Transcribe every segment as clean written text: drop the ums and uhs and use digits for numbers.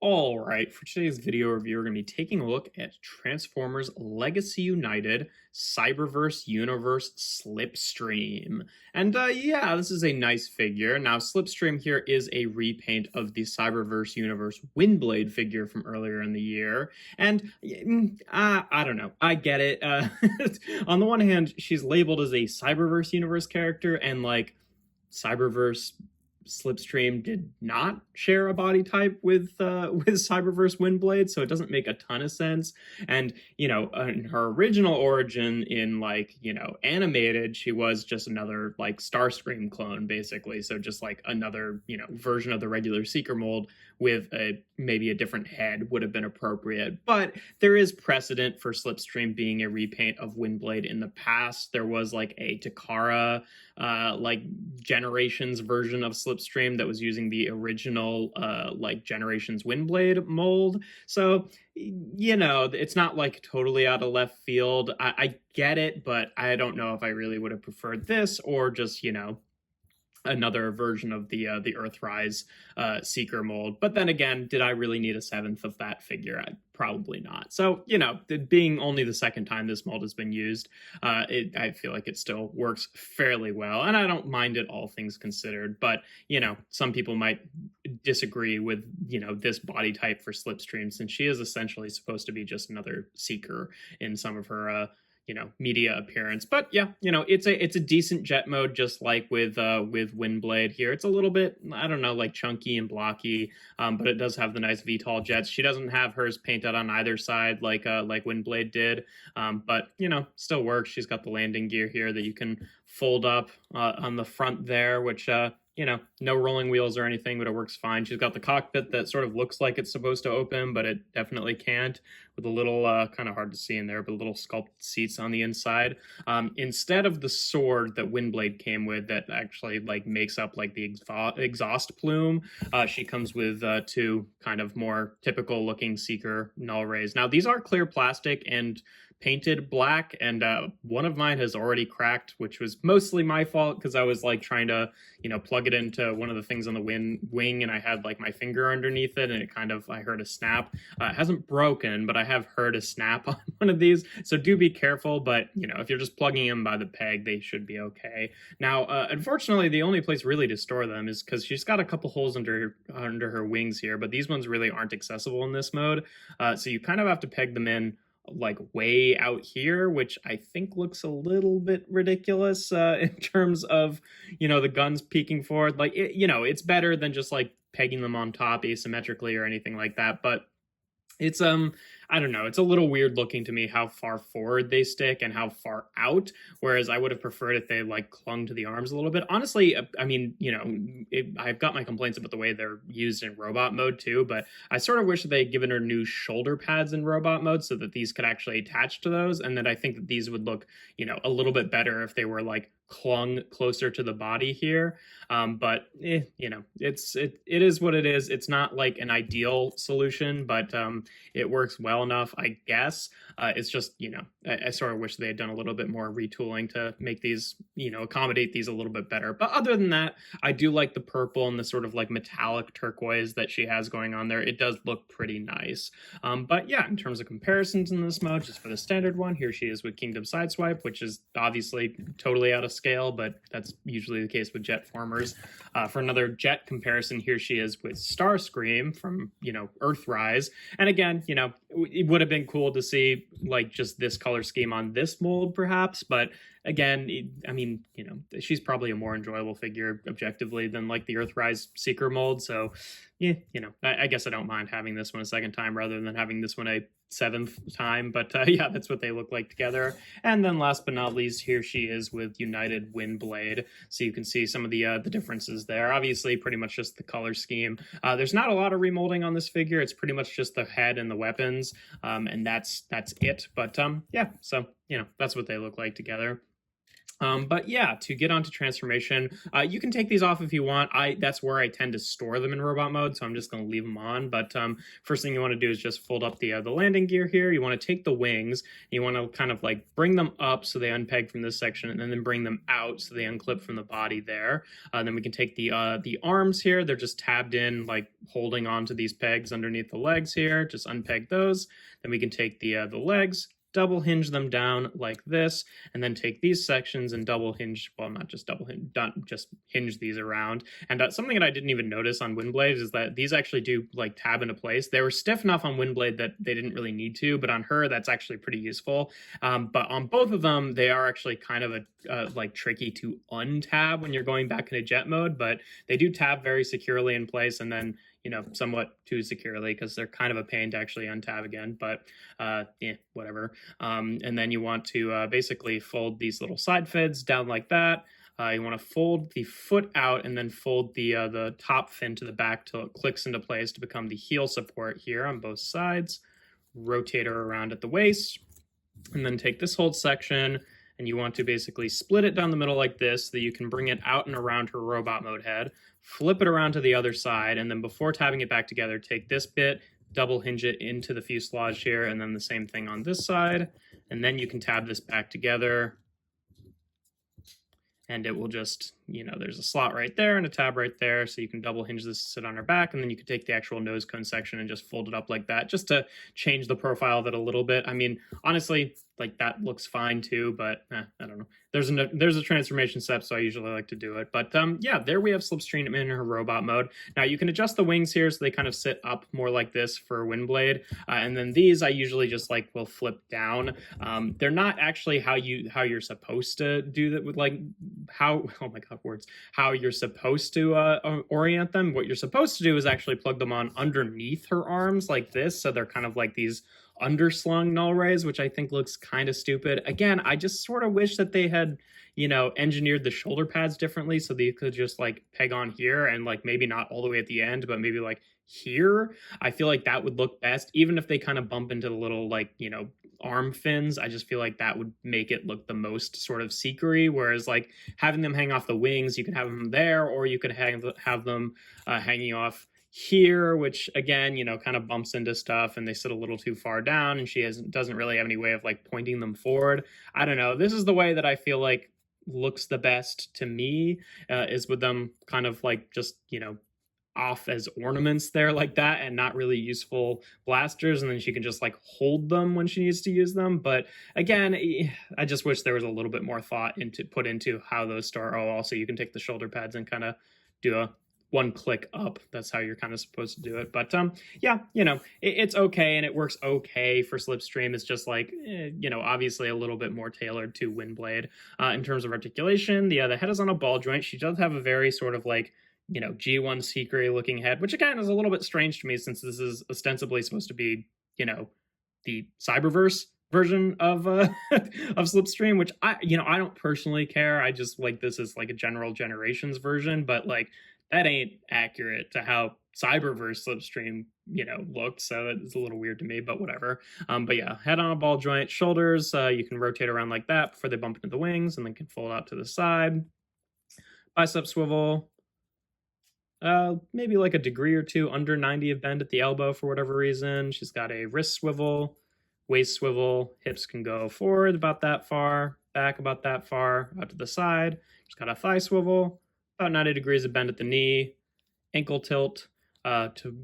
All right, for today's video review, we're going to be taking a look at Transformers Legacy United Cyberverse Universe Slipstream. And yeah, this is a nice figure. Now, Slipstream here is a repaint of the Cyberverse Universe Windblade figure from earlier in the year. And I don't know, I get it. On the one hand, she's labeled as a Cyberverse Universe character, and like Cyberverse Slipstream did not share a body type with with Cyberverse Windblade, so it doesn't make a ton of sense. And in her original origin in animated, she was just another like Starscream clone, basically. So just like another version of the regular Seeker mold with maybe a different head would have been appropriate. But there is precedent for Slipstream being a repaint of Windblade in the past. There was like a Takara like Generations version of Slipstream that was using the original like Generations Windblade mold. So it's not like totally out of left field. I get it, but I don't know if I really would have preferred this or just another version of the Earthrise Seeker mold. But then again, did I really need a seventh of that figure? Probably not. So, being only the second time this mold has been used, I feel like it still works fairly well. And I don't mind it, all things considered. But, some people might disagree with, this body type for Slipstream, since she is essentially supposed to be just another Seeker in some of her media appearance. But yeah, it's a decent jet mode, just like with Windblade here. It's a little bit, I don't know, like chunky and blocky, but it does have the nice VTOL jets. She doesn't have hers painted on either side like Windblade did, but still works. She's got the landing gear here that you can fold up on the front there, which no rolling wheels or anything, but it works fine. She's got the cockpit that sort of looks like it's supposed to open, but it definitely can't, with a little, kind of hard to see in there, but little sculpted seats on the inside. Instead of the sword that Windblade came with that actually like makes up like the exhaust plume, she comes with two kind of more typical looking Seeker null rays. Now, these are clear plastic and painted black, and one of mine has already cracked, which was mostly my fault because I was like trying to plug it into one of the things on the wing, and I had like my finger underneath it, and I heard a snap. It hasn't broken, but I have heard a snap on one of these, so do be careful. But if you're just plugging them by the peg, they should be okay. Now, unfortunately, the only place really to store them is because she's got a couple holes under her wings here, but these ones really aren't accessible in this mode, so you kind of have to peg them in like way out here, which I think looks a little bit ridiculous in terms of the guns peeking forward. Like it's better than just like pegging them on top asymmetrically or anything like that, but it's I don't know, it's a little weird looking to me how far forward they stick and how far out, whereas I would have preferred if they like clung to the arms a little bit. Honestly, I mean, I've got my complaints about the way they're used in robot mode too, but I sort of wish that they'd given her new shoulder pads in robot mode so that these could actually attach to those, and that I think that these would look a little bit better if they were like clung closer to the body here. But it is what it is. It's not like an ideal solution, but it works well enough, I guess. It's just I sort of wish they had done a little bit more retooling to make these accommodate these a little bit better. But other than that, I do like the purple and the sort of like metallic turquoise that she has going on there. It does look pretty nice. But yeah, in terms of comparisons in this mode, just for the standard one, here she is with Kingdom Sideswipe, which is obviously totally out of scale, but that's usually the case with jet formers. For another jet comparison, here she is with Starscream from Earthrise, and again, it would have been cool to see like just this color scheme on this mold perhaps, but again, she's probably a more enjoyable figure objectively than like the Earthrise Seeker mold. So yeah, I guess I don't mind having this one a second time rather than having this one a seventh time. But yeah, that's what they look like together. And then last but not least, here she is with United Windblade. So you can see some of the differences there. Obviously, pretty much just the color scheme. There's not a lot of remolding on this figure. It's pretty much just the head and the weapons, and that's it. But yeah, so that's what they look like together. But yeah, to get onto transformation, you can take these off if you want. That's where I tend to store them in robot mode, so I'm just going to leave them on. But first thing you want to do is just fold up the landing gear here. You want to take the wings, and you want to kind of like bring them up so they unpeg from this section, and then bring them out so they unclip from the body there. Then we can take the arms here. They're just tabbed in, like holding onto these pegs underneath the legs here. Just unpeg those. Then we can take the legs, double hinge them down like this, and then take these sections and double hinge, well, not just double hinge, just hinge these around. And something that I didn't even notice on Windblade is that these actually do like tab into place. They were stiff enough on Windblade that they didn't really need to, but on her, that's actually pretty useful. But on both of them, they are actually kind of like tricky to untab when you're going back into jet mode, but they do tab very securely in place, and then somewhat too securely because they're kind of a pain to actually untab again, but yeah, whatever. And then you want to basically fold these little side fins down like that. You want to fold the foot out and then fold the top fin to the back till it clicks into place to become the heel support here on both sides. Rotate her around at the waist, and then take this whole section, and you want to basically split it down the middle like this so that you can bring it out and around her robot mode head, flip it around to the other side, and then before tabbing it back together, take this bit, double hinge it into the fuselage here, and then the same thing on this side, and then you can tab this back together, and it will just, there's a slot right there and a tab right there, so you can double hinge this to sit on her back, and then you can take the actual nose cone section and just fold it up like that, just to change the profile of it a little bit. I mean, honestly, like that looks fine too, but I don't know. There's a transformation step, so I usually like to do it. But yeah, there we have Slipstream in her robot mode. Now you can adjust the wings here so they kind of sit up more like this for Windblade, and then these I usually just like will flip down. They're not actually how you're supposed to do that with like how, oh my god, words, how you're supposed to orient them. What you're supposed to do is actually plug them on underneath her arms like this, so they're kind of like these underslung null rays, which I think looks kind of stupid. Again, I just sort of wish that they had, engineered the shoulder pads differently so they could just like peg on here and like maybe not all the way at the end, but maybe like here. I feel like that would look best, even if they kind of bump into the little like, arm fins. I just feel like that would make it look the most sort of seekery, whereas like having them hang off the wings, you can have them there, or you could have them hanging off here, which again, kind of bumps into stuff, and they sit a little too far down, and she doesn't really have any way of like pointing them forward. I don't know. This is the way that I feel like looks the best to me, is with them kind of like just, off as ornaments there like that, and not really useful blasters, and then she can just like hold them when she needs to use them. But again, I just wish there was a little bit more thought put into how those store. Oh, also you can take the shoulder pads and kind of do a one click up. That's how you're kind of supposed to do it. But yeah, it's okay, and it works okay for Slipstream. It's just like, obviously a little bit more tailored to Windblade. In terms of articulation, the head is on a ball joint. She does have a very sort of like, G1 Seekery looking head, which again is a little bit strange to me since this is ostensibly supposed to be, the Cyberverse version of of Slipstream, which I don't personally care. I just like this is like a general generations version, but like that ain't accurate to how Cyberverse Slipstream, looked. So it's a little weird to me, but whatever. But yeah, head on a ball joint, shoulders, you can rotate around like that before they bump into the wings, and then can fold out to the side. Bicep swivel. Maybe like a degree or two under 90 of bend at the elbow for whatever reason. She's got a wrist swivel, waist swivel, hips can go forward about that far, back about that far, out to the side. She's got a thigh swivel, about 90 degrees of bend at the knee, ankle tilt to,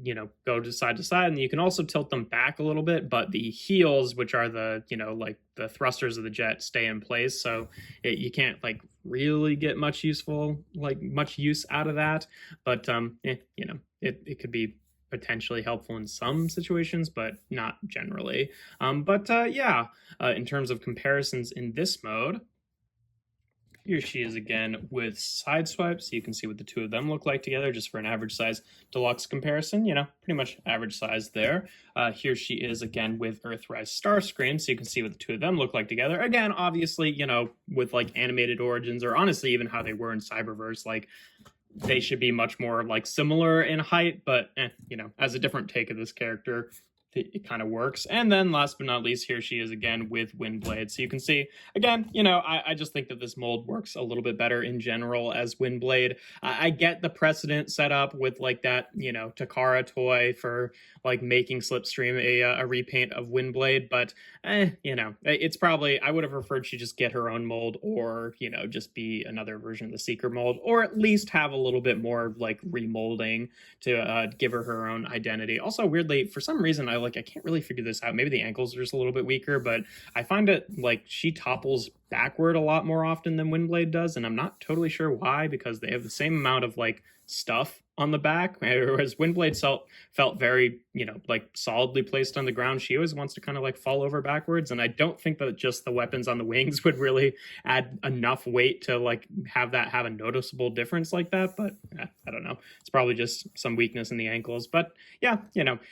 go to side, and you can also tilt them back a little bit, but the heels, which are the, like the thrusters of the jet, stay in place, so you can't like really get much use out of that. But it could be potentially helpful in some situations, but not generally. Yeah, in terms of comparisons in this mode, here she is again with side swipes. So you can see what the two of them look like together, just for an average size Deluxe comparison, pretty much average size there. Here she is again with Earthrise Starscream, so you can see what the two of them look like together. Again, obviously, with like animated origins, or honestly even how they were in Cyberverse, like they should be much more like similar in height, but as a different take of this character, it kind of works. And then last but not least, here she is again with Windblade. So you can see, again, I just think that this mold works a little bit better in general as Windblade. I get the precedent set up with like that, Takara toy for like making Slipstream a repaint of Windblade, but it's probably, I would have preferred she just get her own mold, or just be another version of the Seeker mold, or at least have a little bit more like remolding to give her own identity. Also, weirdly, for some reason, I can't really figure this out. Maybe the ankles are just a little bit weaker, but I find it like she topples backward a lot more often than Windblade does, and I'm not totally sure why, because they have the same amount of like stuff on the back, whereas Windblade felt very, like solidly placed on the ground. She always wants to kind of like fall over backwards, and I don't think that just the weapons on the wings would really add enough weight to like have a noticeable difference like that. But I don't know. It's probably just some weakness in the ankles. But yeah,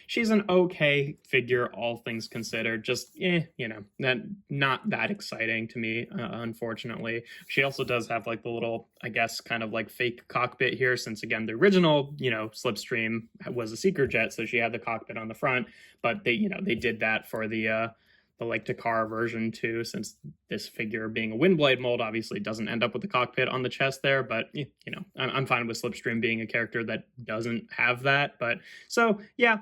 she's an okay figure, all things considered. Just not that exciting to me, unfortunately. She also does have like the little, I guess, kind of like fake cockpit here, since again the original Slipstream was a Seeker jet, so she had the cockpit on the front, but they did that for the like Takara version too, since this figure being a Windblade mold obviously doesn't end up with the cockpit on the chest there. But I'm fine with Slipstream being a character that doesn't have that. But so yeah,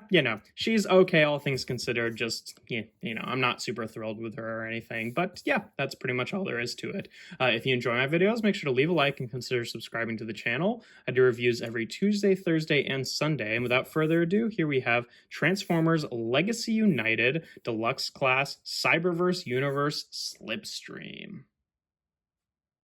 she's okay, all things considered. Just I'm not super thrilled with her or anything, but yeah, that's pretty much all there is to it. If you enjoy my videos, make sure to leave a like and consider subscribing to the channel. I do reviews every Tuesday, Thursday, and Sunday. And without further ado, here we have Transformers Legacy United Deluxe Class Cyberverse Universe Slipstream.